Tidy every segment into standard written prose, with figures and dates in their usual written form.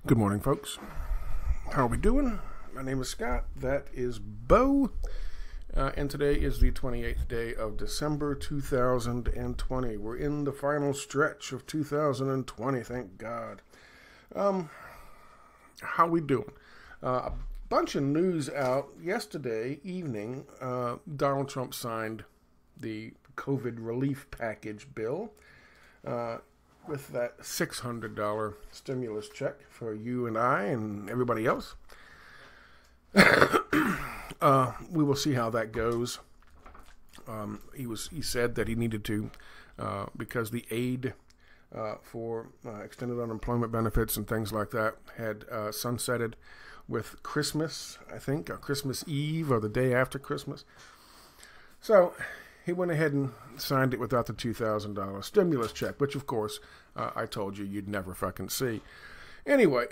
Good morning, folks. How are we doing? My name is Scott. That is Bo. And today is the 28th day of December 2020. We're in the final stretch of 2020, thank God. How we doing? A bunch of news out yesterday evening. Donald Trump signed the COVID relief package bill with that $600 stimulus check for you and I and everybody else. We will see how that goes. He said that he needed to, because the aid for extended unemployment benefits and things like that had sunsetted with Christmas, I think, or Christmas Eve or the day after Christmas. So he went ahead and signed it without the $2,000 stimulus check, which, of course, I told you you'd never fucking see. Anyway,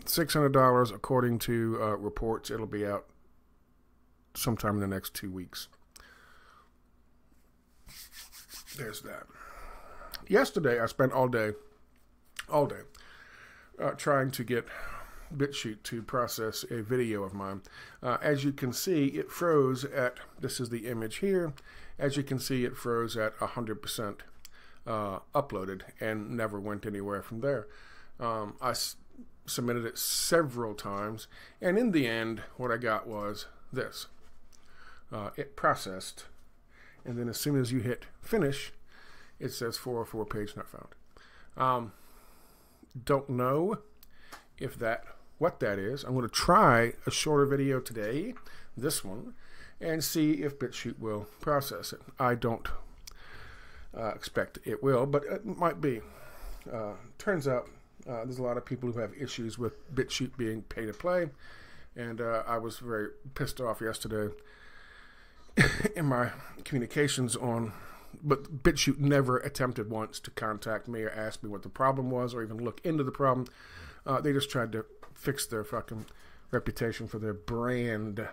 $600, according to reports. It'll be out sometime in the next 2 weeks. There's that. Yesterday, I spent all day, trying to get BitChute to process a video of mine. As you can see, it froze at, this is the image here, as you can see, it froze at 100% uploaded and never went anywhere from there. I submitted it several times, and in the end, what I got was this. It processed, and then as soon as you hit finish, it says 404 page not found. Don't know if what that is. I'm going to try a shorter video today, this one, and see if BitChute will process it. I don't expect it will, but it might be. Turns out there's a lot of people who have issues with BitChute being pay to play, and I was very pissed off yesterday in my communications but BitChute never attempted once to contact me or ask me what the problem was or even look into the problem. They just tried to fix their fucking reputation for their brand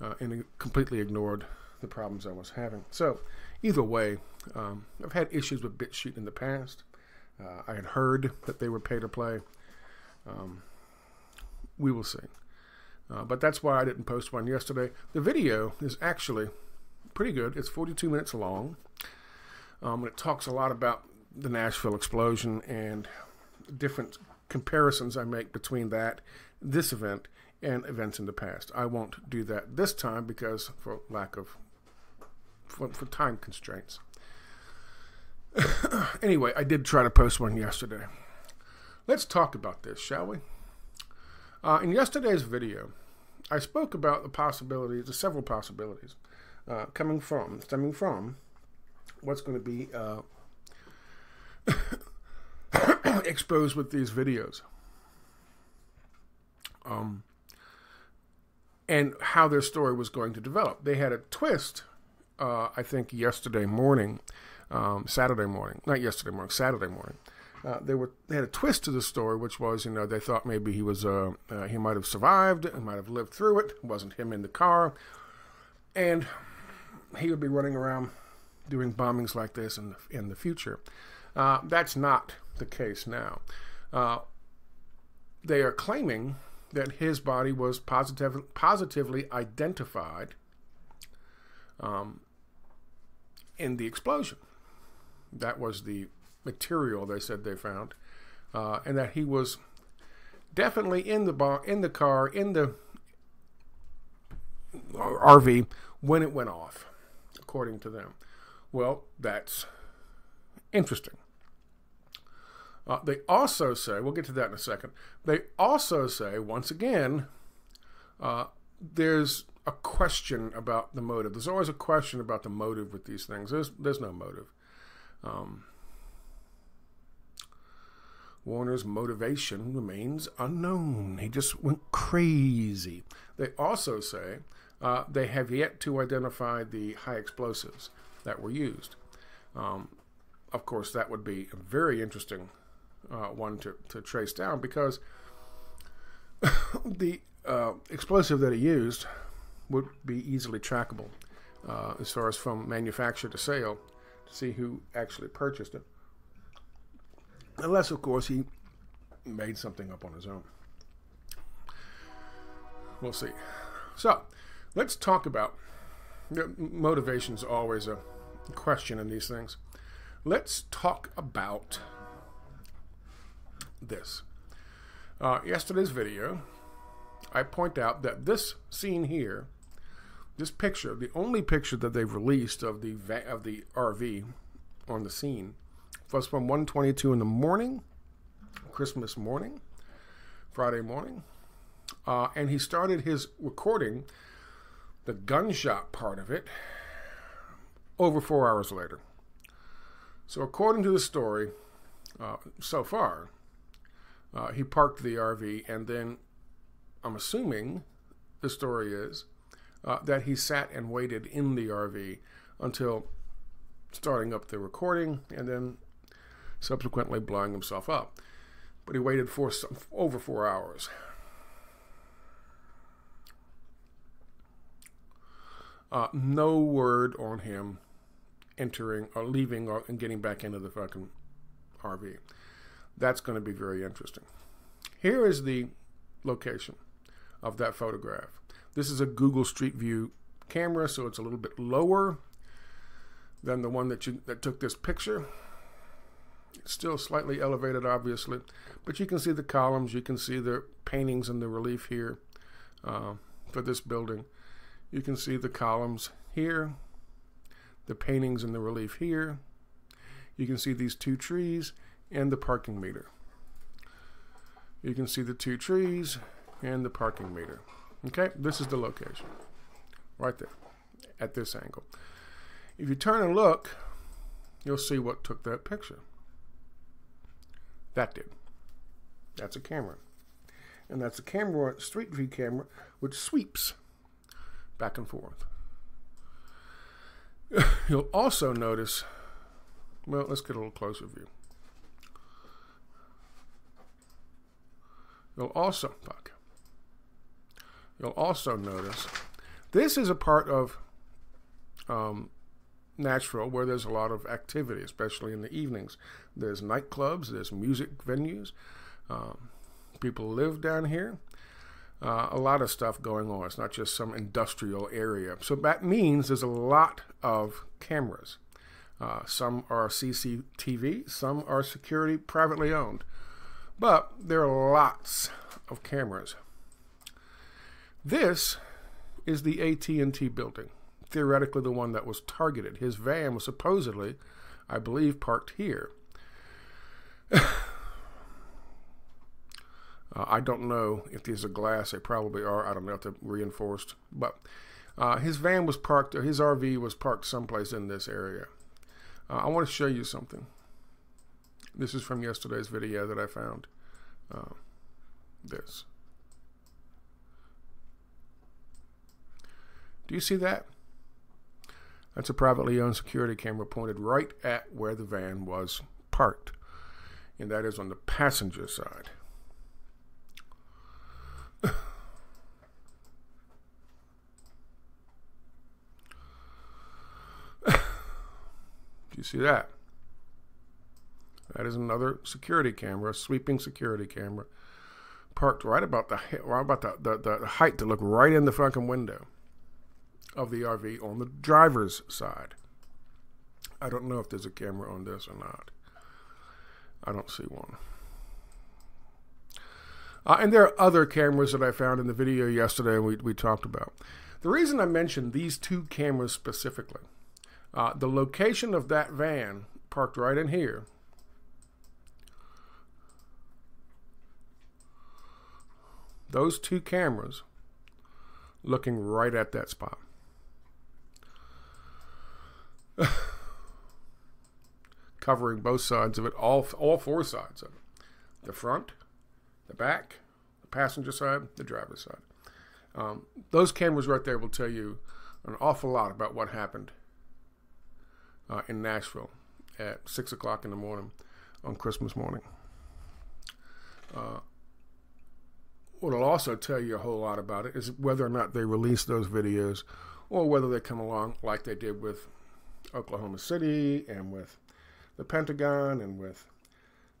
and completely ignored the problems I was having. So either way, I've had issues with BitChute in the past. I had heard that they were pay to play. We will see. But that's why I didn't post one yesterday. The video is actually pretty good. It's 42 minutes long. It talks a lot about the Nashville explosion and different comparisons I make between this event, and events in the past. I won't do that this time because for time constraints. Anyway, I did try to post one yesterday. Let's talk about this, shall we? In yesterday's video, I spoke about the several possibilities stemming from what's going to be exposed with these videos, and how their story was going to develop. They had a twist, I think, Saturday morning. Saturday morning. They had a twist to the story, which was, they thought maybe he might have survived and might have lived through it. It wasn't him in the car, and he would be running around doing bombings like this in the future. That's not the case now. They are claiming that his body was positively identified in the explosion. That was the material they said they found, and that he was definitely in the car, in the RV when it went off, according to them. Well, that's interesting. They also say, we'll get to that in a second, they also say, once again, there's a question about the motive. There's always a question about the motive with these things. There's no motive. Warner's motivation remains unknown. He just went crazy. They also say they have yet to identify the high explosives that were used. Of course, that would be a very interesting one to trace down, because the explosive that he used would be easily trackable as far as from manufacturer to sale, to see who actually purchased it. Unless, of course, he made something up on his own. We'll see. So, let's talk about, motivation is always a question in these things. Let's talk about this. Yesterday's video, I point out that this scene here, this picture, the only picture that they've released of the RV on the scene, was from 1:22 in the morning, Christmas morning, Friday morning. And he started his recording, the gunshot part of it, over 4 hours later. So according to the story, so far, he parked the RV, and then I'm assuming the story is that he sat and waited in the RV until starting up the recording, and then subsequently blowing himself up. But he waited for over 4 hours. No word on him entering or leaving and getting back into the fucking RV. That's going to be very interesting. Here is the location of that photograph. This is a Google Street View camera, so it's a little bit lower than the one that took this picture. It's still slightly elevated, obviously, but you can see the columns. You can see the paintings and the relief here for this building. You can see the columns here, the paintings and the relief here. You can see these two trees and the parking meter. You can see the two trees and the parking meter. Okay, this is the location right there at this angle. If you turn and look, you'll see what took that picture. That did. That's a camera. And that's a camera, street view camera, which sweeps back and forth. You'll also notice, well, let's get a little closer view. You'll also notice this is a part of Nashville where there's a lot of activity, especially in the evenings. There's nightclubs, there's music venues. People live down here. A lot of stuff going on. It's not just some industrial area. So that means there's a lot of cameras. Some are CCTV, some are security privately owned. But there are lots of cameras. This is the AT&T building, theoretically the one that was targeted. His van was supposedly, I believe, parked here. I don't know if these are glass. They probably are. I don't know if they're reinforced. But his van was parked, or his RV was parked someplace in this area. I want to show you something. This is from yesterday's video that I found. This. Do you see that? That's a privately owned security camera pointed right at where the van was parked. And that is on the passenger side. Do you see that? That is another security camera, sweeping security camera, parked right about the height to look right in the fucking window of the RV on the driver's side. I don't know if there's a camera on this or not. I don't see one. And there are other cameras that I found in the video yesterday and we talked about. The reason I mentioned these two cameras specifically, the location of that van parked right in here, those two cameras looking right at that spot. Covering both sides of it, all four sides of it. The front, the back, the passenger side, the driver's side. Those cameras right there will tell you an awful lot about what happened in Nashville at 6 o'clock in the morning on Christmas morning. What will also tell you a whole lot about it is whether or not they release those videos or whether they come along like they did with Oklahoma City and with the Pentagon and with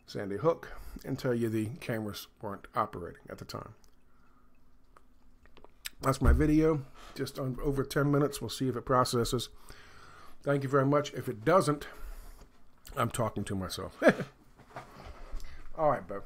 Sandy Hook and tell you the cameras weren't operating at the time. That's my video, just on over 10 minutes. We'll see if it processes. Thank you very much. If it doesn't, I'm talking to myself. All right, Bev.